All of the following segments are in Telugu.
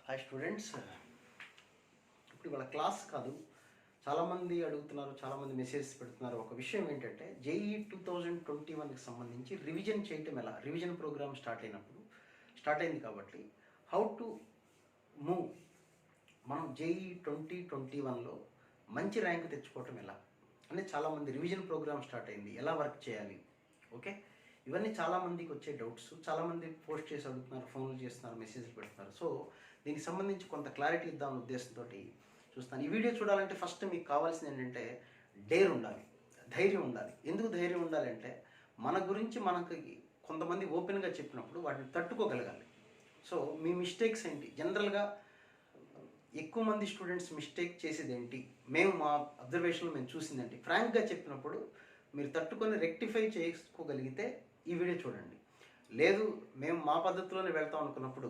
Hi students. ఇప్పుడు ఇవాళ క్లాస్ కాదు, చాలామంది అడుగుతున్నారు, చాలామంది మెసేజ్ పెడుతున్నారు. ఒక విషయం ఏంటంటే జేఈ 2021కి సంబంధించి రివిజన్ చేయటం ఎలా, రివిజన్ ప్రోగ్రామ్ స్టార్ట్ అయింది కాబట్టి హౌ టు మూవ్, మనం జేఈ 2021లో మంచి ర్యాంక్ తెచ్చుకోవటం ఎలా అని చాలామంది, రివిజన్ ప్రోగ్రామ్ స్టార్ట్ అయింది ఎలా వర్క్ చేయాలి, ఓకే, ఇవన్నీ చాలామందికి వచ్చే డౌట్స్. చాలామంది పోస్ట్ చేసి అడుగుతున్నారు, ఫోన్లు చేస్తున్నారు, మెసేజ్లు పెడుతున్నారు. సో దీనికి సంబంధించి కొంత క్లారిటీ ఇద్దామన్న ఉద్దేశంతో చూస్తాను. ఈ వీడియో చూడాలంటే ఫస్ట్ మీకు కావాల్సింది ఏంటంటే డేర్ ఉండాలి, ధైర్యం ఉండాలి. ఎందుకు ధైర్యం ఉండాలంటే మన గురించి మనకి కొంతమంది ఓపెన్గా చెప్పినప్పుడు వాటిని తట్టుకోగలగాలి. సో మీ మిస్టేక్స్ ఏంటి, జనరల్గా ఎక్కువ మంది స్టూడెంట్స్ మిస్టేక్ చేసేది ఏంటి, మా అబ్జర్వేషన్లో మేము చూసిందేంటి, ఫ్రాంక్గా చెప్పినప్పుడు మీరు తట్టుకొని రెక్టిఫై చేసుకోగలిగితే ఈ వీడియో చూడండి. లేదు మేము మా పద్ధతిలోనే వెళ్తాం అనుకున్నప్పుడు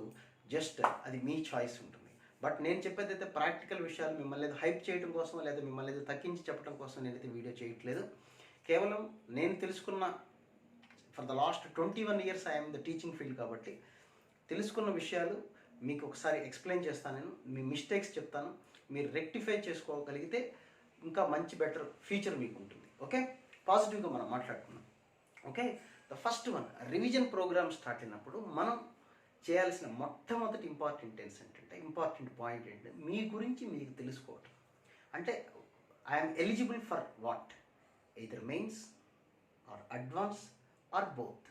జస్ట్ అది మీ చాయిస్ ఉంటుంది. బట్ నేను చెప్పేది అయితే ప్రాక్టికల్ విషయాలు, మిమ్మల్ని ఏదో హైప్ చేయడం కోసం లేదా మిమ్మల్ని ఏదో తగ్గించి చెప్పడం కోసం నేనైతే వీడియో చేయట్లేదు. కేవలం నేను తెలుసుకున్న, for the last 21 years I'm the teaching field కాబట్టి తెలుసుకున్న విషయాలు మీకు ఒకసారి ఎక్స్ప్లెయిన్ చేస్తాను. నేను మీ మిస్టేక్స్ చెప్తాను, మీరు రెక్టిఫై చేసుకోగలిగితే ఇంకా మంచి బెటర్ ఫ్యూచర్ మీకు ఉంటుంది. ఓకే, పాజిటివ్గా మనం మాట్లాడుకున్నాం. Okay, the first one, revision programme start అయినప్పుడు మనం చేయాల్సిన మొట్టమొదటి ఇంపార్టెంట్ పాయింట్ ఏంటంటే మీ గురించి మీకు తెలుసుకోవటం. అంటే I am eligible for what, either mains or advance or both.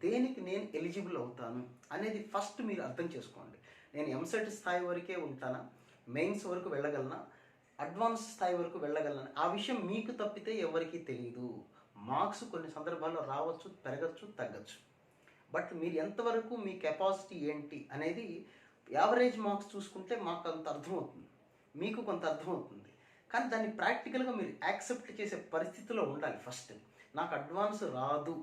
దేనికి నేను ఎలిజిబుల్ అవుతాను అనేది ఫస్ట్ మీరు అర్థం చేసుకోండి. నేను ఎంసెట్ స్థాయి వరకే ఉంటానా, మెయిన్స్ వరకు వెళ్ళగలనా, అడ్వాన్స్ స్థాయి వరకు వెళ్ళగలనా, ఆ విషయం మీకు తప్పితే ఎవరికీ తెలియదు. మార్క్స్ కొన్ని సందర్భాల్లో రావచ్చు, పెరగచ్చు, తగ్గచ్చు. బట్ మీరు ఎంతవరకు మీ కెపాసిటీ ఏంటి అనేది యావరేజ్ మార్క్స్ చూసుకుంటే మాకు అంత అర్థమవుతుంది, మీకు కొంత అర్థమవుతుంది. కానీ దాన్ని ప్రాక్టికల్గా మీరు యాక్సెప్ట్ చేసే పరిస్థితిలో ఉండాలి. ఫస్ట్ నాకు అడ్వాన్స్ రాదు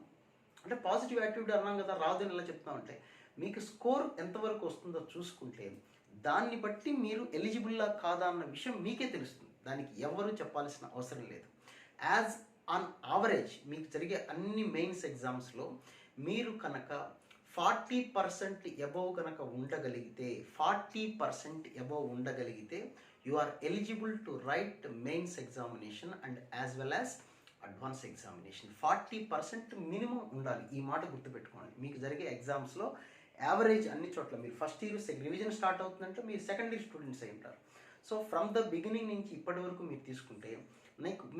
అంటే పాజిటివ్ యాటిట్యూడ్ అన్నాం కదా, రాదు అని ఎలా చెప్తామంటే మీకు స్కోర్ ఎంతవరకు వస్తుందో చూసుకుంటే దాన్ని బట్టి మీరు ఎలిజిబుల్లా కాదా అన్న విషయం మీకే తెలుస్తుంది. దానికి ఎవరు చెప్పాల్సిన అవసరం లేదు. యాజ్ ఆన్ యావరేజ్ మీకు జరిగే అన్ని మెయిన్స్ ఎగ్జామ్స్లో మీరు కనుక 40% ఎబోవ్ కనుక ఉండగలిగితే, 40% ఎబోవ్ ఉండగలిగితే you are eligible to write mains examination and as well as advance examination. 40% minimum ఉండాలి. ఈ మాట గుర్తుపెట్టుకోండి. మీకు జరిగే ఎగ్జామ్స్లో యావరేజ్ అన్ని చోట్ల, మీరు ఫస్ట్ ఇయర్ రివిజన్ స్టార్ట్ అవుతుందంటే మీరు సెకండ్ ఇయర్ స్టూడెంట్స్ అయి ఉంటారు. సో ఫ్రమ్ ద బిగినింగ్ నుంచి ఇప్పటి వరకు మీరు తీసుకుంటే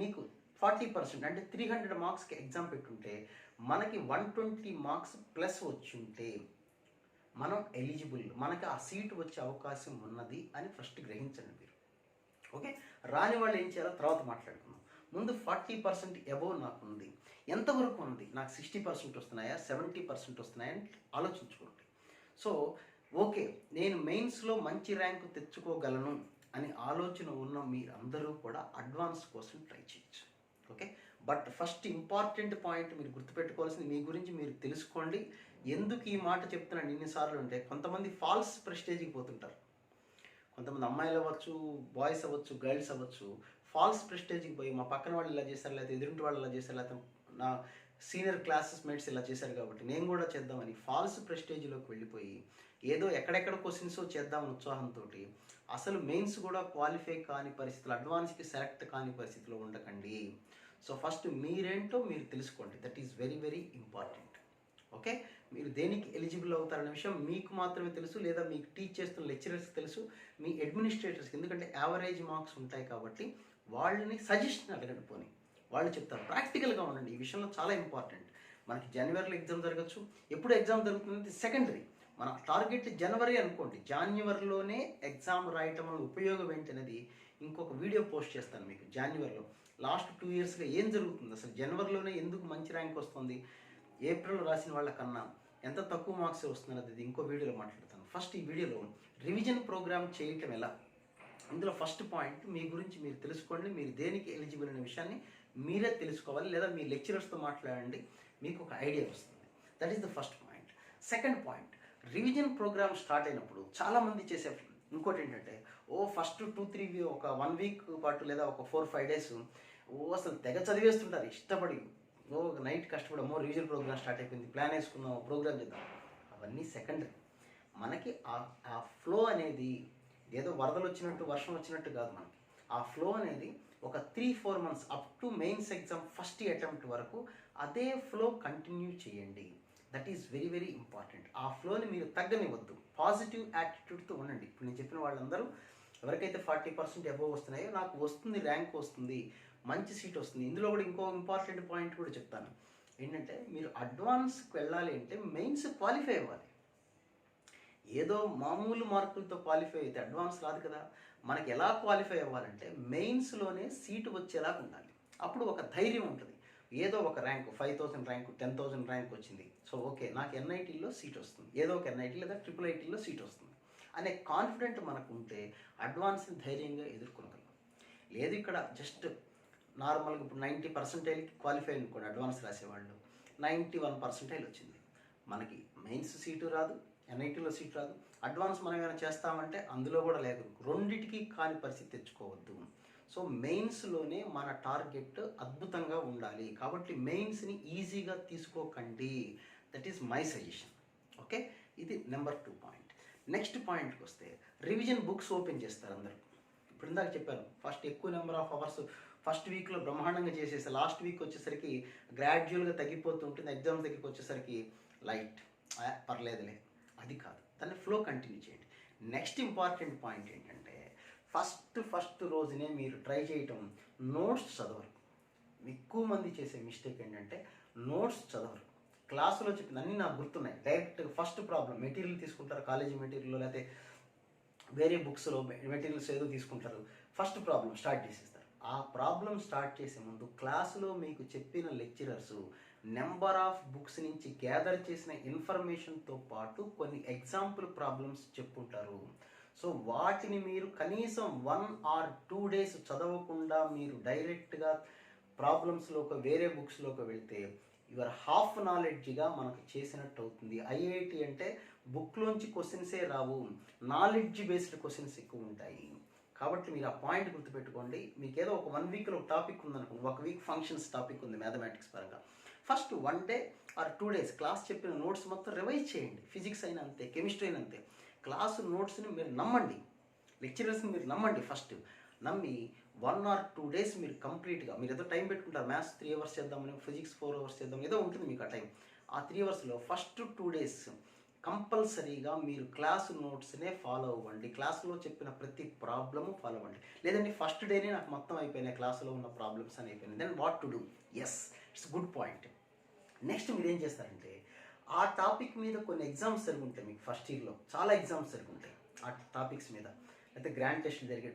మీకు 40% అంటే 300 మార్క్స్కి ఎగ్జామ్ పెట్టుంటే మనకి 120 మార్క్స్ ప్లస్ వచ్చి ఉంటే మనం ఎలిజిబుల్, మనకి ఆ సీటు వచ్చే అవకాశం ఉన్నది అని ఫస్ట్ గ్రహించండి మీరు. ఓకే, రాని వాళ్ళు ఏం చేయాలో తర్వాత మాట్లాడుకుందాం. ముందు 40% ఎబోవ్ నాకు ఉంది, ఎంతవరకు ఉంది, నాకు 60% వస్తున్నాయా, 70% వస్తున్నాయా అని ఆలోచించుకోండి. సో ఓకే, నేను మెయిన్స్లో మంచి ర్యాంకు తెచ్చుకోగలను అని ఆలోచన ఉన్న మీరందరూ కూడా అడ్వాన్స్ కోసం ట్రై చేయొచ్చు. Okay, but first important point మీరు గుర్తుపెట్టుకోవాల్సింది మీ గురించి మీరు తెలుసుకోండి. ఎందుకు ఈ మాట చెప్తున్నాను ఇన్నిసార్లు అంటే, కొంతమంది ఫాల్స్ ప్రెస్టేజ్కి పోతుంటారు. కొంతమంది అమ్మాయిలు అవ్వచ్చు, బాయ్స్ అవ్వచ్చు, గర్ల్స్ అవ్వచ్చు, ఫాల్స్ ప్రెస్టేజ్కి పోయి మా పక్కన వాళ్ళు ఇలా చేశారు, లేకపోతే ఎదురింటి వాళ్ళు ఇలా చేశారు, లేకపోతే నా సీనియర్ క్లాసెస్ మేట్స్ ఇలా చేశారు కాబట్టి నేను కూడా చేద్దామని ఫాల్స్ ప్రెస్టేజ్లోకి వెళ్ళిపోయి ఏదో ఎక్కడెక్కడ క్వశ్చన్స్ చేద్దామని ఉత్సాహంతో అసలు మెయిన్స్ కూడా క్వాలిఫై కాని పరిస్థితులు, అడ్వాన్స్కి సెలెక్ట్ కాని పరిస్థితిలో ఉండకండి. సో ఫస్ట్ మీరేంటో మీరు తెలుసుకోండి. That is very very important. Okay, మీరు దేనికి ఎలిజిబుల్ అవుతారనే విషయం మీకు మాత్రమే తెలుసు, లేదా మీకు టీచ్ చేస్తున్న లెక్చరర్స్కి తెలుసు, మీ అడ్మినిస్ట్రేటర్స్కి. ఎందుకంటే యావరేజ్ మార్క్స్ ఉంటాయి కాబట్టి వాళ్ళని సజెషన్ అడగండి, పోనీ వాళ్ళు చెప్తారు. ప్రాక్టికల్గా ఉండండి, ఈ విషయంలో చాలా ఇంపార్టెంట్. మనకి జనవరిలో ఎగ్జామ్ జరగచ్చు. ఎప్పుడు ఎగ్జామ్ జరుగుతుంది, సెకండరీ. మన టార్గెట్ జనవరి అనుకోండి, జనవరిలోనే ఎగ్జామ్ రాయటం వల్ల ఉపయోగం ఏంటి అనేది ఇంకొక వీడియో పోస్ట్ చేస్తాను మీకు. జనవరిలో లాస్ట్ 2 yearsగా ఏం జరుగుతుంది, అసలు జనవరిలోనే ఎందుకు మంచి ర్యాంక్ వస్తుంది, ఏప్రిల్లో రాసిన వాళ్ళకన్నా ఎంత తక్కువ మార్క్స్ వస్తుంది అది ఇంకో వీడియోలో మాట్లాడతాను. ఫస్ట్ ఈ వీడియోలో రివిజన్ ప్రోగ్రామ్ చేయటం ఎలా, ఇందులో ఫస్ట్ పాయింట్ మీ గురించి మీరు తెలుసుకోండి. మీరు దేనికి ఎలిజిబుల్ అనే విషయాన్ని మీరే తెలుసుకోవాలి, లేదా మీ లెక్చరర్స్తో మాట్లాడండి, మీకు ఒక ఐడియా వస్తుంది. That is the first point. Second point, revision programme start అయినప్పుడు చాలామంది చేసే ఇంకోటి ఏంటంటే, ఫస్ట్ 2-3 ఒక 1 week పాటు లేదా ఒక 4-5 days అసలు తెగ చదివేస్తుంటారు ఇష్టపడి. నైట్ కష్టపడమో రివిజన్ ప్రోగ్రామ్ స్టార్ట్ అయిపోయింది, ప్లాన్ వేసుకుందాం, ప్రోగ్రామ్ చేద్దాం, అవన్నీ సెకండరీ. మన మనకి ఆ ఫ్లో అనేది ఏదో వరదలు వచ్చినట్టు వర్షం వచ్చినట్టు కాదు. మనకి ఆ ఫ్లో అనేది ఒక 3-4 months up to mains exam first attempt వరకు అదే ఫ్లో కంటిన్యూ చేయండి. That is very very important. ఆ ఫ్లోని మీరు తగ్గనివ్వద్దు. పాజిటివ్ యాటిట్యూడ్తో ఉండండి. ఇప్పుడు నేను చెప్పిన వాళ్ళందరూ ఎవరికైతే 40% అబోవ్ వస్తున్నాయో నాకు వస్తుంది, ర్యాంక్ వస్తుంది, మంచి సీట్ వస్తుంది. ఇందులో కూడా ఇంకో ఇంపార్టెంట్ పాయింట్ కూడా చెప్తాను. ఏంటంటే మీరు అడ్వాన్స్కి వెళ్ళాలి అంటే మెయిన్స్ క్వాలిఫై అవ్వాలి. ఏదో మామూలు మార్కులతో క్వాలిఫై అయితే అడ్వాన్స్ రాదు కదా. మనకి ఎలా క్వాలిఫై అవ్వాలంటే మెయిన్స్లోనే సీటు వచ్చేలాగా ఉండాలి. అప్పుడు ఒక ధైర్యం ఉంటుంది. ఏదో ఒక ర్యాంకు 5000 ర్యాంకు 10,000 ర్యాంక్ వచ్చింది, సో ఓకే నాకు ఎన్ఐటీలో సీట్ వస్తుంది, ఏదో ఒక ఎన్ఐటీ లేదా IIITలో సీట్ వస్తుంది అనే కాన్ఫిడెంట్ మనకు ఉంటే అడ్వాన్స్ని ధైర్యంగా ఎదుర్కొనగలం. లేదు ఇక్కడ జస్ట్ నార్మల్గా ఇప్పుడు 90% క్వాలిఫై అనుకోండి అడ్వాన్స్ రాసేవాళ్ళు, 91% వచ్చింది, మనకి మెయిన్స్ సీటు రాదు, ఎన్ఐటీలో సీట్ రాదు, అడ్వాన్స్ మనం ఏమైనా చేస్తామంటే అందులో కూడా లేదు. రెండిటికి కాని పరిస్థితి తెచ్చుకోవద్దు. సో మెయిన్స్లోనే మన టార్గెట్ అద్భుతంగా ఉండాలి. కాబట్టి మెయిన్స్ని ఈజీగా తీసుకోకండి. That is my suggestion. Okay, ఇది నెంబర్ 2 పాయింట్. నెక్స్ట్ పాయింట్కి వస్తే రివిజన్ బుక్స్ ఓపెన్ చేస్తారు అందరూ. ఇప్పుడు ఇందాక చెప్పాను, ఫస్ట్ ఎక్కువ నెంబర్ ఆఫ్ అవర్స్ ఫస్ట్ వీక్లో బ్రహ్మాండంగా చేసేసి లాస్ట్ వీక్ వచ్చేసరికి గ్రాడ్యువల్గా తగ్గిపోతూ ఉంటుంది. ఎగ్జామ్స్ దగ్గరికి వచ్చేసరికి లైట్ పర్లేదులే, అది కాదు. దాన్ని ఫ్లో కంటిన్యూ చేయండి. నెక్స్ట్ ఇంపార్టెంట్ పాయింట్ ఏంటంటే ఫస్ట్ రోజునే మీరు ట్రై చేయటం నోట్స్ చదవరు. ఎక్కువ మంది చేసే మిస్టేక్ ఏంటంటే నోట్స్ చదవరు. క్లాసులో చెప్పిన అన్నీ నాకు గుర్తున్నాయి. డైరెక్ట్ ఫస్ట్ ప్రాబ్లం మెటీరియల్ తీసుకుంటారు, కాలేజీ మెటీరియల్ లేకపోతే వేరే బుక్స్లో మెటీరియల్స్ ఏదో తీసుకుంటారు, ఫస్ట్ ప్రాబ్లం స్టార్ట్ చేసేస్తారు. ఆ ప్రాబ్లం స్టార్ట్ చేసే ముందు క్లాసులో మీకు చెప్పిన లెక్చరర్స్ నెంబర్ ఆఫ్ బుక్స్ నుంచి గ్యాదర్ చేసిన ఇన్ఫర్మేషన్తో పాటు కొన్ని ఎగ్జాంపుల్ ప్రాబ్లమ్స్ చెప్పుంటారు. సో వాటిని మీరు కనీసం 1 or 2 days చదవకుండా మీరు డైరెక్ట్గా ప్రాబ్లమ్స్లోకి వేరే బుక్స్లోకి వెళ్తే యువర్ హాఫ్ నాలెడ్జ్గా మనకు చేసినట్టు అవుతుంది. ఐఐటి అంటే బుక్లోంచి క్వశ్చన్సే రావు, నాలెడ్జ్ బేస్డ్ క్వశ్చన్స్ ఎక్కువ ఉంటాయి. కాబట్టి మీరు ఆ పాయింట్ గుర్తుపెట్టుకోండి. మీకు ఏదో ఒక 1 weekలో ఒక టాపిక్ ఉందనుకోండి, 1 week ఫంక్షన్స్ టాపిక్ ఉంది మ్యాథమెటిక్స్ పరంగా, first 1 day or 2 days class చెప్పిన నోట్స్ మొత్తం రివైజ్ చేయండి. ఫిజిక్స్ అయినా అంతే, కెమిస్ట్రీ అయినా అంతే. క్లాసు నోట్స్ని మీరు నమ్మండి, లెక్చరర్స్ని మీరు నమ్మండి. ఫస్ట్ నమ్మి 1 or 2 days మీరు కంప్లీట్గా, మీరు ఏదో టైం పెట్టుకుంటారు, మ్యాథ్స్ 3 hours చేద్దామని, ఫిజిక్స్ 4 hours చేద్దాం, ఏదో ఉంటుంది మీకు ఆ టైం. ఆ 3 hours ఫస్ట్ 2 days కంపల్సరీగా మీరు క్లాసు నోట్స్నే ఫాలో అవ్వండి. క్లాసులో చెప్పిన ప్రతి ప్రాబ్లము ఫాలో అవ్వండి. లేదంటే ఫస్ట్ డేనే నాకు మొత్తం అయిపోయినాయి, క్లాసులో ఉన్న ప్రాబ్లమ్స్ అని అయిపోయినాయి, then what to do? Yes, it's good point. Next మీరు ఏం చేస్తారంటే ఆ టాపిక్ మీద కొన్ని ఎగ్జామ్స్ జరుగుంటాయి మీకు ఫస్ట్ ఇయర్లో, చాలా ఎగ్జామ్స్ జరుగుంటాయి ఆ టాపిక్స్ మీద, అయితే గ్రాండ్ టెస్ట్లు జరిగే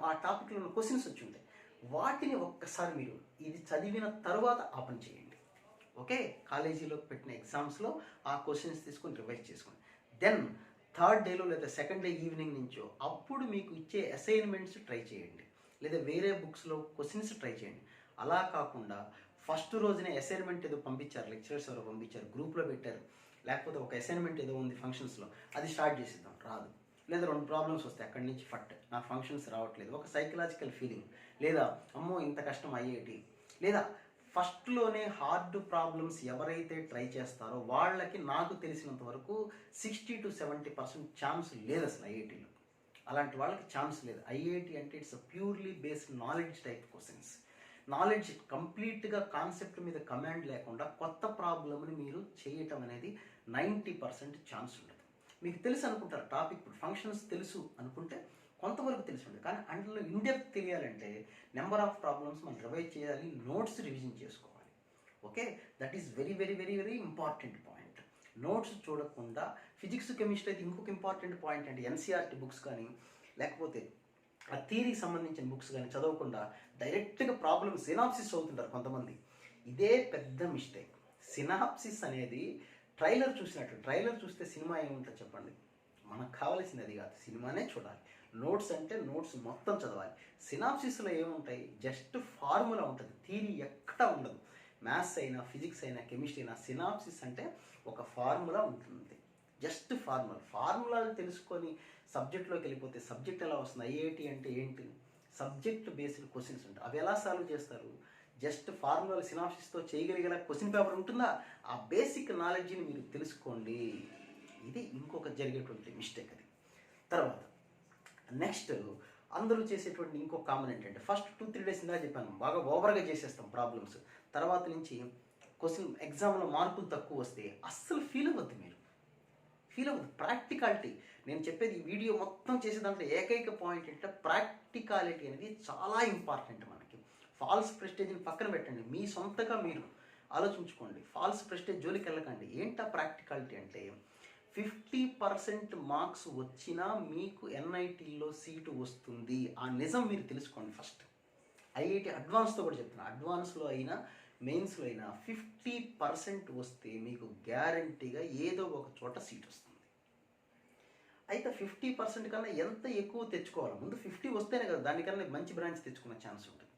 ఆ టాపిక్లో ఉన్న క్వశ్చన్స్ వచ్చి ఉంటాయి. వాటిని ఒక్కసారి మీరు ఇది చదివిన తర్వాత ఓపెన్ చేయండి. ఓకే, కాలేజీలో పెట్టిన ఎగ్జామ్స్లో ఆ క్వశ్చన్స్ తీసుకొని రివైజ్ చేసుకోండి. దెన్ 3rd డేలో లేదా 2nd డే ఈవినింగ్ నుంచో అప్పుడు మీకు ఇచ్చే అసైన్మెంట్స్ ట్రై చేయండి, లేదా వేరే బుక్స్లో క్వశ్చన్స్ ట్రై చేయండి. అలా కాకుండా ఫస్ట్ రోజునే అసైన్మెంట్ ఏదో పంపించారు, లెక్చరర్స్ ఎవరో పంపించారు, గ్రూప్లో పెట్టారు, లేకపోతే ఒక అసైన్మెంట్ ఏదో ఉంది ఫంక్షన్స్లో, అది స్టార్ట్ చేసేద్దాం, రాదు. లేదా 2 ప్రాబ్లమ్స్ వస్తాయి, అక్కడి నుంచి నా ఫంక్షన్స్ రావట్లేదు, ఒక సైకలాజికల్ ఫీలింగ్, లేదా అమ్మో ఇంత కష్టం ఐఐటి, లేదా ఫస్ట్లోనే హార్డ్ ప్రాబ్లమ్స్ ఎవరైతే ట్రై చేస్తారో వాళ్ళకి నాకు తెలిసినంత వరకు 60 to 70% ఛాన్స్ లేదు అసలు ఐఐటీలో. అలాంటి వాళ్ళకి ఛాన్స్ లేదు. ఐఐటి అంటే it's purely based knowledge type questions. Knowledge కంప్లీట్గా కాన్సెప్ట్ మీద కమాండ్ లేకుండా కొత్త ప్రాబ్లమ్ని మీరు చేయటం అనేది 90% ఛాన్స్ ఉండదు. మీకు తెలుసు అనుకుంటారు టాపిక్, ఇప్పుడు ఫంక్షన్స్ తెలుసు అనుకుంటే కొంతవరకు తెలిసి ఉంటుంది, కానీ అందులో ఇన్డెప్త్ తెలియాలంటే నెంబర్ ఆఫ్ ప్రాబ్లమ్స్ మనం రివైజ్ చేయాలి, నోట్స్ రివిజన్ చేసుకోవాలి. Okay, that is very very very very important point. Notes చూడకుండా ఫిజిక్స్ కెమిస్ట్రీ అయితే ఇంకొక ఇంపార్టెంట్ పాయింట్ అంటే ఎన్సీఆర్టీ బుక్స్ కానీ లేకపోతే ఆ థియరీకి సంబంధించిన బుక్స్ కానీ చదవకుండా డైరెక్ట్గా ప్రాబ్లమ్ సినాప్సిస్ అవుతుంటారు కొంతమంది. ఇదే పెద్ద మిస్టేక్. సినాప్సిస్ అనేది ట్రైలర్ చూసినట్లు, ట్రైలర్ చూస్తే సినిమా ఏముంటుంది చెప్పండి? మనకు కావాల్సింది అది కాదు, సినిమానే చూడాలి. నోట్స్ అంటే నోట్స్ మొత్తం చదవాలి. సినాప్సిస్లో ఏముంటాయి? జస్ట్ ఫార్ములా ఉంటుంది, థియరీ ఎక్కడా ఉండదు. మ్యాథ్స్ అయినా ఫిజిక్స్ అయినా కెమిస్ట్రీ అయినా సినాప్సిస్ అంటే ఒక ఫార్ములా ఉంటుంది, జస్ట్ ఫార్ములాలు తెలుసుకొని సబ్జెక్ట్లోకి వెళ్ళిపోతే సబ్జెక్ట్ ఎలా వస్తుంది? ఐఐటి అంటే ఏంటి? సబ్జెక్ట్ బేస్డ్ క్వశ్చన్స్ ఉంటాయి, అవి ఎలా సాల్వ్ చేస్తారు? జస్ట్ ఫార్ములా సినాప్సిస్తో చేయగలిగేలా క్వశ్చన్ పేపర్ ఉంటుందా? ఆ బేసిక్ నాలెడ్జ్ని మీరు తెలుసుకోండి. ఇది ఇంకొక జరిగేటువంటి మిస్టేక్ అది. తర్వాత నెక్స్ట్ అందరూ చేసేటువంటి ఇంకో కామన్ ఏంటంటే ఫస్ట్ 2-3 డేస్ ఇందా చెప్పాను బాగా ఓవర్గా చేసేస్తాం ప్రాబ్లమ్స్. తర్వాత నుంచి క్వశ్చన్ ఎగ్జామ్లో మార్కులు తక్కువ వస్తే అస్సలు ఫీల్ అవ్వద్దు, మీరు ఫీల్ అవ్వద్దు. ప్రాక్టికాలిటీ నేను చెప్పేది ఈ వీడియో మొత్తం చేసే దాంట్లో ఏకైక పాయింట్ ఏంటంటే ప్రాక్టికాలిటీ అనేది చాలా ఇంపార్టెంట్ మనకి. ఫాల్స్ ప్రెస్టేజ్ని పక్కన పెట్టండి, మీ సొంతగా మీరు ఆలోచించుకోండి. ఫాల్స్ ప్రెస్టేజ్ జోలికి వెళ్ళకండి. ఏంటా ప్రాక్టికాలిటీ అంటే 50% మార్క్స్ వచ్చినా మీకు ఎన్ఐటీలో సీటు వస్తుంది. ఆ నిజం మీరు తెలుసుకోండి ఫస్ట్. ఐఐటి అడ్వాన్స్తో కూడా చెప్తున్నా, అడ్వాన్స్లో అయినా మెయిన్స్లో అయినా 50% వస్తే మీకు గ్యారంటీగా ఏదో ఒక చోట సీట్ వస్తుంది. అయితే 50% కన్నా ఎంత ఎక్కువ తెచ్చుకోవాలి, ముందు 50 వస్తేనే కదా దానికన్నా మంచి బ్రాంచ్ తెచ్చుకునే ఛాన్స్ ఉంటుంది.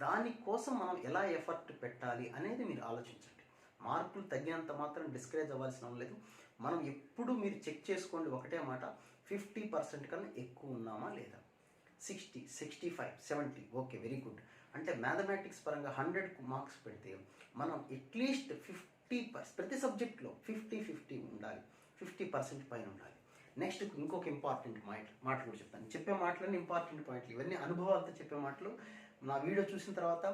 దానికోసం మనం ఎలా ఎఫర్ట్ పెట్టాలి అనేది మీరు ఆలోచించండి. మార్కులు తగ్గినంత మాత్రం డిస్కరేజ్ అవ్వాల్సిన లేదు. మనం ఎప్పుడు మీరు చెక్ చేసుకోండి ఒకటే మాట, 50% కన్నా ఎక్కువ ఉన్నామా లేదా. 60, 65, 70 ఓకే, వెరీ గుడ్. అంటే మ్యాథమెటిక్స్ పరంగా 100 మార్క్స్ పెడితే మనం అట్లీస్ట్ 50% ప్రతి సబ్జెక్ట్లో 50-50 ఉండాలి, 50% పైన ఉండాలి. నెక్స్ట్ ఇంకొక ఇంపార్టెంట్ మాట కూడా చెప్తాను. చెప్పే మాటలన్నీ ఇంపార్టెంట్ పాయింట్లు, ఇవన్నీ అనుభవాలతో చెప్పే మాటలు. నా వీడియో చూసిన తర్వాత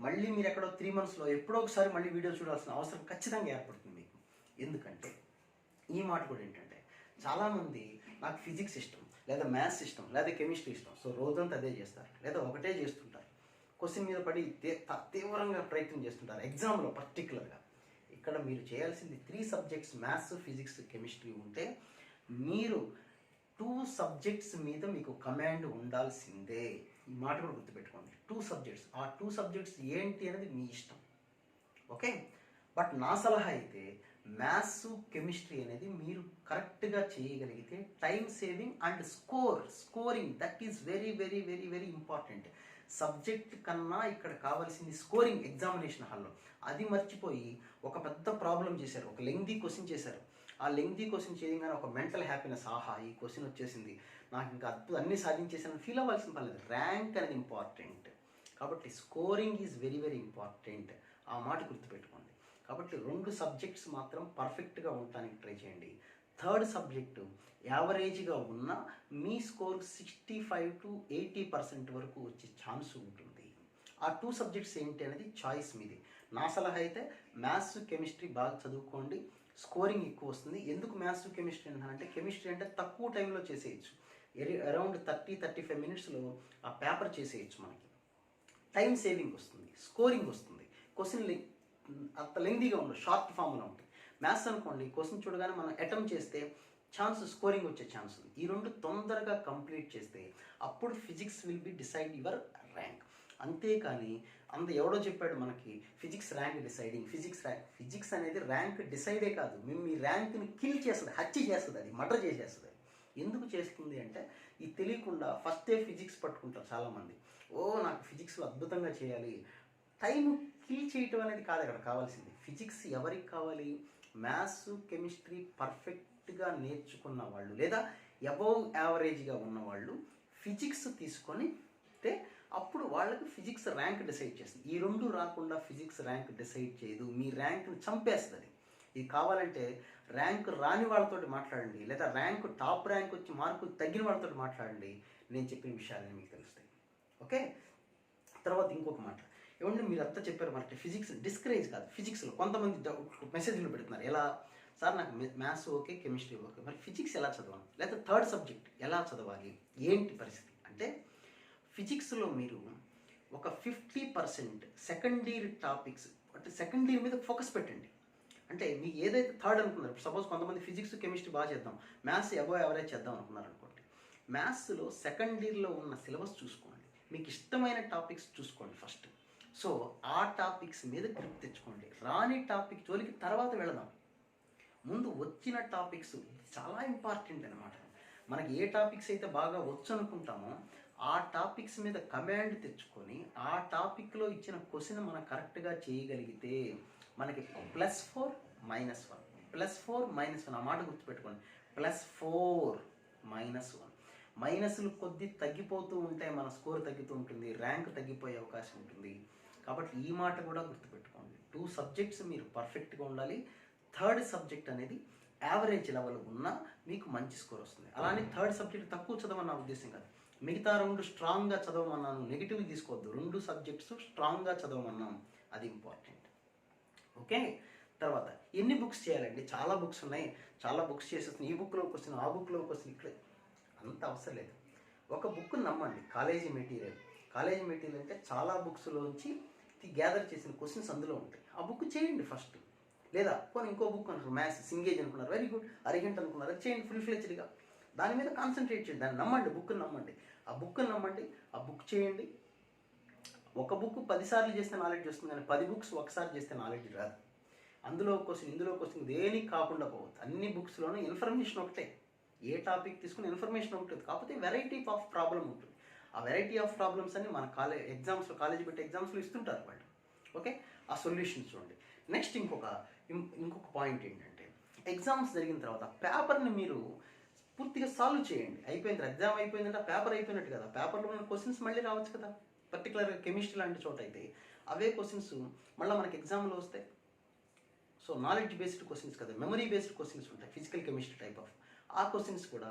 మళ్ళీ మీరు ఎక్కడో 3 monthsలో ఎప్పుడో ఒకసారి మళ్ళీ వీడియో చూడాల్సిన అవసరం ఖచ్చితంగా ఏర్పడుతుంది మీకు. ఎందుకంటే ఈ మాట కూడా ఏంటంటే చాలామంది నాకు ఫిజిక్స్ ఇష్టం, లేదా మ్యాథ్స్ ఇష్టం, లేదా కెమిస్ట్రీ ఇష్టం, సో రోజంతా అదే చేస్తారు, లేదా ఒకటే చేస్తుంటారు. క్వశ్చన్ మీద పడి తీవ్రంగా ప్రయత్నం చేస్తుంటారు ఎగ్జామ్లో పర్టికులర్గా. ఇక్కడ మీరు చేయాల్సింది 3 సబ్జెక్ట్స్ మ్యాథ్స్, ఫిజిక్స్, కెమిస్ట్రీ ఉంటే మీరు 2 సబ్జెక్ట్స్ మీద మీకు కమాండ్ ఉండాల్సిందే. ఈ మాట కూడా గుర్తుపెట్టుకోండి. 2 సబ్జెక్ట్స్, ఆ 2 సబ్జెక్ట్స్ ఏంటి అనేది మీ ఇష్టం, ఓకే. బట్ నా సలహా అయితే మ్యాథ్స్, కెమిస్ట్రీ అనేది మీరు కరెక్ట్గా చేయగలిగితే time saving and scoring that is very very very very important. Subject కన్నా ఇక్కడ కావాల్సింది స్కోరింగ్ ఎగ్జామినేషన్ హాల్లో. అది మర్చిపోయి ఒక పెద్ద ప్రాబ్లం చేశారు, ఒక లెంగ్దీ క్వశ్చన్ చేశారు. ఆ లెంగ్దీ క్వశ్చన్ చేయగానే ఒక మెంటల్ హ్యాపీనెస్, ఆహా ఈ క్వశ్చన్ వచ్చేసింది, నాకు ఇంకా అన్నీ సాధించేసాను ఫీల్ అవ్వాల్సిన పని లేదు. ర్యాంక్ అనేది ఇంపార్టెంట్ కాబట్టి scoring is very very important. ఆ మాట గుర్తుపెట్టుకోండి. కాబట్టి 2 సబ్జెక్ట్స్ మాత్రం పర్ఫెక్ట్గా ఉండటానికి ట్రై చేయండి. థర్డ్ సబ్జెక్టు యావరేజ్గా ఉన్న మీ స్కోర్ 65-80% వరకు వచ్చే ఛాన్స్ ఉంటుంది. ఆ 2 సబ్జెక్ట్స్ ఏంటి అనేది చాయిస్ మీది. నా సలహా అయితే మ్యాథ్స్, కెమిస్ట్రీ బాగా చదువుకోండి, స్కోరింగ్ ఎక్కువ వస్తుంది. ఎందుకు మ్యాథ్స్, కెమిస్ట్రీ అంటే కెమిస్ట్రీ అంటే తక్కువ టైంలో చేసేయచ్చు, అరౌండ్ 30-35 minutesలో ఆ పేపర్ చేసేయచ్చు. మనకి టైం సేవింగ్ వస్తుంది, స్కోరింగ్ వస్తుంది. క్వశ్చన్ అంత లెంగ్దీగా ఉండదు, షార్ట్ ఫామ్లో ఉంటుంది. మ్యాథ్స్ అనుకోండి, క్వశ్చన్ చూడగానే మనం అటెంప్ట్ చేస్తే స్కోరింగ్ వచ్చే ఛాన్స్ ఉంది. ఈ 2 తొందరగా కంప్లీట్ చేస్తే అప్పుడు physics will be decide your rank. అంతేకాని ఎవడో చెప్పాడు మనకి ఫిజిక్స్ ర్యాంక్ డిసైడింగ్, ఫిజిక్స్ అనేది ర్యాంక్ డిసైడే కాదు, మేము మీ ర్యాంక్ని కిల్ చేస్తుంది, హత్య చేస్తుంది, అది మర్డర్ చేసేస్తుంది. ఎందుకు చేస్తుంది అంటే ఇది తెలియకుండా ఫస్టే ఫిజిక్స్ పట్టుకుంటారు చాలామంది. నాకు ఫిజిక్స్లో అద్భుతంగా చేయాలి. టైం కిల్ చేయటం అనేది కాదు అక్కడ కావాల్సింది. ఫిజిక్స్ ఎవరికి కావాలి? మ్యాథ్స్, కెమిస్ట్రీ పర్ఫెక్ట్గా నేర్చుకున్న వాళ్ళు లేదా అబౌవ్ యావరేజ్గా ఉన్నవాళ్ళు ఫిజిక్స్ తీసుకొని అప్పుడు వాళ్ళకి ఫిజిక్స్ ర్యాంక్ డిసైడ్ చేస్తుంది. ఈ 2 రాకుండా ఫిజిక్స్ ర్యాంక్ డిసైడ్ చేయదు, మీ ర్యాంక్ని చంపేస్తుంది. ఇది కావాలంటే ర్యాంక్ రాని వాళ్ళతో మాట్లాడండి, లేదా టాప్ ర్యాంక్ వచ్చి మార్కులు తగ్గిన వాళ్ళతో మాట్లాడండి, నేను చెప్పిన విషయాలని మీకు తెలుస్తాయి, ఓకే. తర్వాత ఇంకొక మాట, ఏమంటే మీరు అంతా చెప్పారు మరి ఫిజిక్స్ డిస్కరేజ్ కాదు. ఫిజిక్స్లో కొంతమంది మెసేజ్లు పెడుతున్నారు, ఎలా సార్ నాకు మ్యాథ్స్ ఓకే, కెమిస్ట్రీ ఓకే, మరి ఫిజిక్స్ ఎలా చదవాలి, లేదా థర్డ్ సబ్జెక్ట్ ఎలా చదవాలి, ఏంటి పరిస్థితి అంటే ఫిజిక్స్లో మీరు ఒక 50% సెకండ్ ఇయర్ టాపిక్స్ అంటే సెకండ్ ఇయర్ మీద ఫోకస్ పెట్టండి. అంటే మీకు ఏదైతే థర్డ్ అనుకున్నారు, సపోజ్ కొంతమంది ఫిజిక్స్, కెమిస్ట్రీ బాగా చేద్దాం, మ్యాథ్స్ అబోవ్ యావరేజ్ చేద్దాం అనుకున్నారు అనుకోండి, మ్యాథ్స్లో సెకండ్ ఇయర్లో ఉన్న సిలబస్ చూసుకోండి, మీకు ఇష్టమైన టాపిక్స్ చూసుకోండి ఫస్ట్. సో ఆ టాపిక్స్ మీద గ్రిప్ తెచ్చుకోండి. రాని టాపిక్ జోలికి తర్వాత వెళదాం, ముందు వచ్చిన టాపిక్స్ చాలా ఇంపార్టెంట్ అనమాట. మనకి ఏ టాపిక్స్ అయితే బాగా వచ్చు అనుకుంటామో ఆ టాపిక్స్ మీద కమాండ్ తెచ్చుకొని ఆ టాపిక్లో ఇచ్చిన క్వశ్చన్ మనం కరెక్ట్గా చేయగలిగితే మనకి +4 -1 +4 -1 ఆ మాట గుర్తుపెట్టుకోండి. +4 -1 మైనస్లు కొద్ది తగ్గిపోతూ ఉంటే మన స్కోర్ తగ్గుతూ ఉంటుంది, ర్యాంక్ తగ్గిపోయే అవకాశం ఉంటుంది. కాబట్టి ఈ మాట కూడా గుర్తుపెట్టుకోండి. 2 సబ్జెక్ట్స్ మీరు పర్ఫెక్ట్గా ఉండాలి. థర్డ్ సబ్జెక్ట్ అనేది యావరేజ్ లెవెల్ ఉన్నా మీకు మంచి స్కోర్ వస్తుంది. అలానే థర్డ్ సబ్జెక్ట్ తక్కువ చదవని నా ఉద్దేశం కాదు, మిగతా 2 స్ట్రాంగ్గా చదవమన్నాను, నెగిటివ్ తీసుకోవద్దు. 2 సబ్జెక్ట్స్ స్ట్రాంగ్గా చదవమన్నాను, అది ఇంపార్టెంట్. ఓకే. తర్వాత ఎన్ని బుక్స్ చేయాలండి? చాలా బుక్స్ ఉన్నాయి, చాలా బుక్స్ చేసేస్తున్నాయి. ఈ బుక్లోకి వస్తున్నాయి, ఆ బుక్లోకి వస్తున్నాయి, ఇక్కడ అంత అవసరం లేదు. ఒక బుక్ నమ్మండి, కాలేజీ మెటీరియల్. కాలేజీ మెటీరియల్ అంటే చాలా బుక్స్లోంచి గ్యాదర్ చేసిన క్వశ్చన్స్ అందులో ఉంటాయి. ఆ బుక్ చేయండి ఫస్ట్. లేదా కొన్ని ఇంకో బుక్ అనుకున్నారు, మ్యాథ్స్ సింగేజ్ అనుకున్నారు, వెరీ గుడ్. అరిగంట అనుకున్నారు, అది చేయండి ఫుల్ ఫ్లెజ్డ్గా. దాని మీద కాన్సన్ట్రేట్ చేయండి, దాన్ని నమ్మండి, బుక్ని నమ్మండి. ఆ బుక్ని నమ్మండి, ఆ బుక్ చేయండి. ఒక బుక్ 10 సార్లు చేస్తే నాలెడ్జ్ వస్తుంది, కానీ 10 బుక్స్ ఒకసారి చేస్తే నాలెడ్జ్ రాదు. అందులో క్వశ్చన్, ఇందులో క్వశ్చన్, దేనికి కాకుండా పోవద్దు. అన్ని బుక్స్లోనూ ఇన్ఫర్మేషన్ ఒకటే, ఏ టాపిక్ తీసుకుని ఇన్ఫర్మేషన్ ఉంటుంది, కాకపోతే వెరైటీ ఆఫ్ ప్రాబ్లం ఉంటుంది. ఆ వెరైటీ ఆఫ్ ప్రాబ్లమ్స్ అన్ని మన ఎగ్జామ్స్లో, కాలేజీ పెట్టి ఎగ్జామ్స్లో ఇస్తుంటారు వాళ్ళు. ఓకే, ఆ సొల్యూషన్స్ చూడండి. నెక్స్ట్ ఇంకొక పాయింట్ ఏంటంటే, ఎగ్జామ్స్ జరిగిన తర్వాత పేపర్ని మీరు పూర్తిగా సాల్వ్ చేయండి. అయిపోయింది, ఎగ్జామ్ అయిపోయిందంటే పేపర్ అయిపోయినట్టు కదా. పేపర్లో ఉన్న క్వశ్చన్స్ మళ్ళీ రావచ్చు కదా. పర్టికులర్గా కెమిస్ట్రీ లాంటి చోట అయితే అవే క్వశ్చన్స్ మళ్ళీ మనకి ఎగ్జామ్లో వస్తాయి. సో నాలెడ్జ్ బేస్డ్ క్వశ్చన్స్ కదా, మెమరీ బేస్డ్ క్వశ్చన్స్ ఉంటాయి, ఫిజికల్ కెమిస్ట్రీ టైప్ ఆఫ్. ఆ క్వశ్చన్స్ కూడా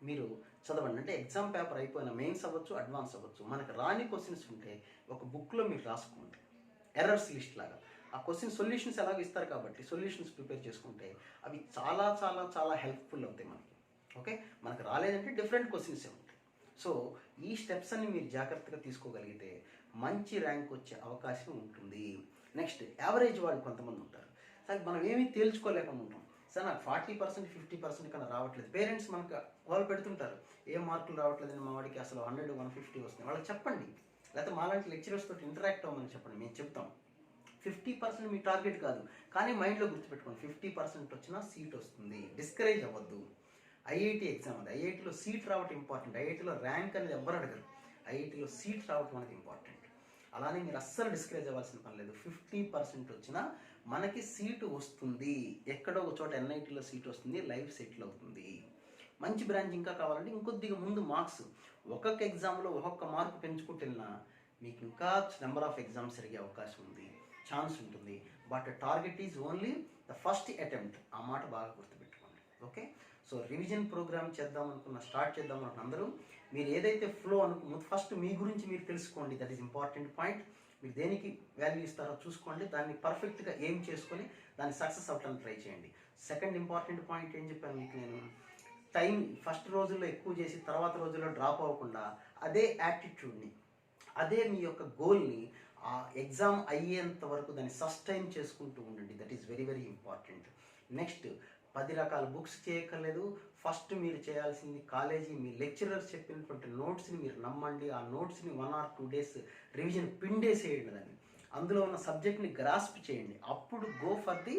మీరు చదవండి. అంటే ఎగ్జామ్ పేపర్ అయిపోయిన మెయిన్స్ అవ్వచ్చు, అడ్వాన్స్ అవ్వచ్చు, మనకు రాని క్వశ్చన్స్ ఉంటే ఒక బుక్లో మీరు రాసుకోండి, ఎర్రర్స్ లిస్ట్ లాగా. ఆ క్వశ్చన్ సొల్యూషన్స్ ఎలాగో ఇస్తారు కాబట్టి సొల్యూషన్స్ ప్రిపేర్ చేసుకుంటే అవి చాలా చాలా చాలా హెల్ప్ఫుల్ అవుతాయి మనకి. ఓకే, మనకు రాలేదంటే డిఫరెంట్ క్వశ్చన్సే ఉంటాయి. సో ఈ స్టెప్స్ అన్ని మీరు జాగ్రత్తగా తీసుకోగలిగితే మంచి ర్యాంక్ వచ్చే అవకాశం ఉంటుంది. నెక్స్ట్, యావరేజ్ వాళ్ళు కొంతమంది ఉంటారు, సార్ మనం ఏమీ తేల్చుకోలేకుండా ఉంటాం, సార్ నాకు 40%, 50% కన్నా రావట్లేదు. పేరెంట్స్ మనకు వాళ్ళు పెడుతుంటారు, ఏ మార్కులు రావట్లేదని మా వాడికి, అసలు 100, 150 వస్తున్నాయి. వాళ్ళకి చెప్పండి, లేకపోతే మాలాంటి లెక్చరర్స్ తోటి ఇంటరాక్ట్ అవ్వమని చెప్పండి, మేము చెప్తాం. 50% మీ టార్గెట్ కాదు, కానీ మైండ్లో గుర్తుపెట్టుకోండి, 50% వచ్చినా సీట్ వస్తుంది, డిస్కరేజ్ అవ్వద్దు. ఐఐటి ఎగ్జామ్ అది, ఐఐటిలో సీట్ రావటం ఇంపార్టెంట్. ఐఐటిలో ర్యాంక్ అనేది ఎవ్వరు అడగరు, ఐఐటిలో సీట్ రావటం అనేది ఇంపార్టెంట్. అలానే మీరు అస్సలు డిస్కరేజ్ అవ్వాల్సిన పని లేదు. 50% వచ్చినా మనకి సీటు వస్తుంది, ఎక్కడో ఒక చోట ఎన్ఐటీలో సీట్ వస్తుంది, లైఫ్ సెటిల్ అవుతుంది. మంచి బ్రాంచ్ ఇంకా కావాలంటే ఇంకొద్దిగా ముందు మార్క్స్, ఒక్కొక్క ఎగ్జామ్లో ఒక్కొక్క మార్కు పెంచుకుంటున్నా మీకు ఇంకా నెంబర్ ఆఫ్ ఎగ్జామ్స్ జరిగే అవకాశం ఉంది, ఛాన్స్ ఉంటుంది. But target is only the first attempt, ఆ మాట బాగా గుర్తుపెట్టుకోండి. Okay, so revision programme start చేద్దాం అనుకున్న అందరూ మీరు ఏదైతే ఫ్లో ఫస్ట్ మీ గురించి మీరు తెలుసుకోండి, దట్ ఈస్ ఇంపార్టెంట్ పాయింట్. మీరు దేనికి వాల్యూ ఇస్తారో చూసుకోండి, దాన్ని పర్ఫెక్ట్గా ఎయిమ్ చేసుకొని దాన్ని సక్సెస్ అవ్వడానికి ట్రై చేయండి. సెకండ్ ఇంపార్టెంట్ పాయింట్ ఏం చెప్పాను మీకు నేను, టైం ఫస్ట్ రోజుల్లో ఎక్కువ చేసి తర్వాత రోజుల్లో డ్రాప్ అవ్వకుండా అదే యాటిట్యూడ్ని, అదే మీ యొక్క గోల్ని ఆ ఎగ్జామ్ అయ్యేంత వరకు దాన్ని సస్టైన్ చేసుకుంటూ ఉండండి. That is very very important. Next, 10 రకాల బుక్స్ చేయక్కర్లేదు. ఫస్ట్ మీరు చేయాల్సింది కాలేజీ మీ లెక్చరర్స్ చెప్పినటువంటి నోట్స్ని మీరు నమ్మండి. ఆ నోట్స్ని 1 or 2 days రివిజన్ పిండేసేయండి, దాన్ని అందులో ఉన్న సబ్జెక్ట్ని గ్రాస్ప్ చేయండి. అప్పుడు go for the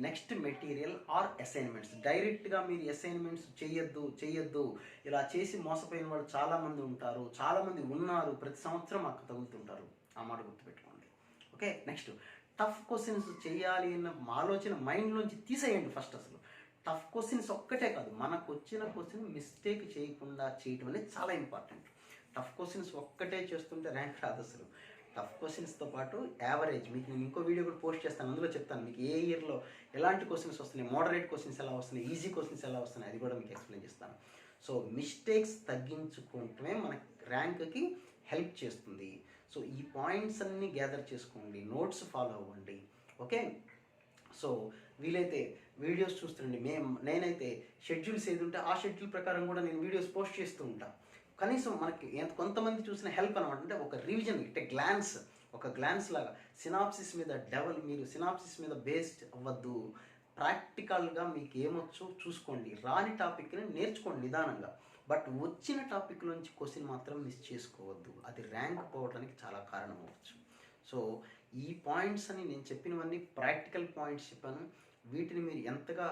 next material or assignments. డైరెక్ట్గా మీరు అసైన్మెంట్స్ చేయొద్దు. ఇలా చేసి మోసపోయిన వాళ్ళు చాలామంది ఉంటారు, చాలామంది ఉన్నారు, ప్రతి సంవత్సరం అక్కడ తగులుతుంటారు, ఆ మాట గుర్తుపెట్టుకోండి. ఓకే, నెక్స్ట్, టఫ్ క్వశ్చన్స్ చేయాలి అన్న ఆలోచన మైండ్లోంచి తీసేయండి ఫస్ట్. అసలు టఫ్ క్వశ్చన్స్ ఒక్కటే కాదు, మనకు వచ్చిన క్వశ్చన్ మిస్టేక్ చేయకుండా చేయటం అనేది చాలా ఇంపార్టెంట్. టఫ్ క్వశ్చన్స్ ఒక్కటే చేస్తుంటే ర్యాంక్ రాదు అసలు. టఫ్ క్వశ్చన్స్తో పాటు యావరేజ్, మీకు నేను ఇంకో వీడియో కూడా పోస్ట్ చేస్తాను, అందులో చెప్తాను మీకు ఏ ఇయర్లో ఎలాంటి క్వశ్చన్స్ వస్తున్నాయి, మోడరేట్ క్వశ్చన్స్ ఎలా వస్తున్నాయి, ఈజీ క్వశ్చన్స్ ఎలా వస్తున్నాయి, అది కూడా మీకు ఎక్స్ప్లెయిన్ చేస్తాను. సో మిస్టేక్స్ తగ్గించుకుంటమే మన ర్యాంక్కి హెల్ప్ చేస్తుంది. సో ఈ పాయింట్స్ అన్నీ గ్యాదర్ చేసుకోండి, నోట్స్ ఫాలో అవ్వండి. ఓకే, సో వీలైతే వీడియోస్ చూస్తుండండి. నేనైతే షెడ్యూల్స్ ఏది ఉంటే ఆ షెడ్యూల్ ప్రకారం కూడా నేను వీడియోస్ పోస్ట్ చేస్తూ ఉంటాను. కనీసం మనకి కొంతమంది చూసిన హెల్ప్ అనమాట. అంటే ఒక రివిజన్, ఒక గ్లాన్స్ లాగా సినాప్సిస్ మీద మీరు సినాప్సిస్ మీద బేస్డ్ అవ్వద్దు. ప్రాక్టికల్గా మీకు ఏమొచ్చో చూసుకోండి, రాని టాపిక్ని నేర్చుకోండి నిదానంగా. బట్ వచ్చిన టాపిక్ నుంచి క్వశ్చన్ మాత్రం మిస్ చేసుకోవద్దు, అది ర్యాంక్ పోవడానికి చాలా కారణం అవ్వచ్చు. సో ఈ పాయింట్స్ అని నేను చెప్పినవన్నీ ప్రాక్టికల్ పాయింట్స్ చెప్పాను. వీటిని మీరు ఎంతగా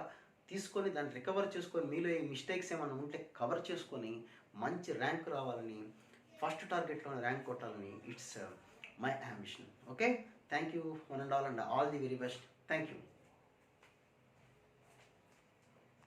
తీసుకొని దాన్ని రికవర్ చేసుకొని, మీలో ఈ మిస్టేక్స్ ఏమైనా ఉంటే కవర్ చేసుకొని మంచి ర్యాంక్ రావాలని, ఫస్ట్ టార్గెట్లో ర్యాంక్ కొట్టాలని, it's my ambition. Okay, thank you one and all the very best. Thank you.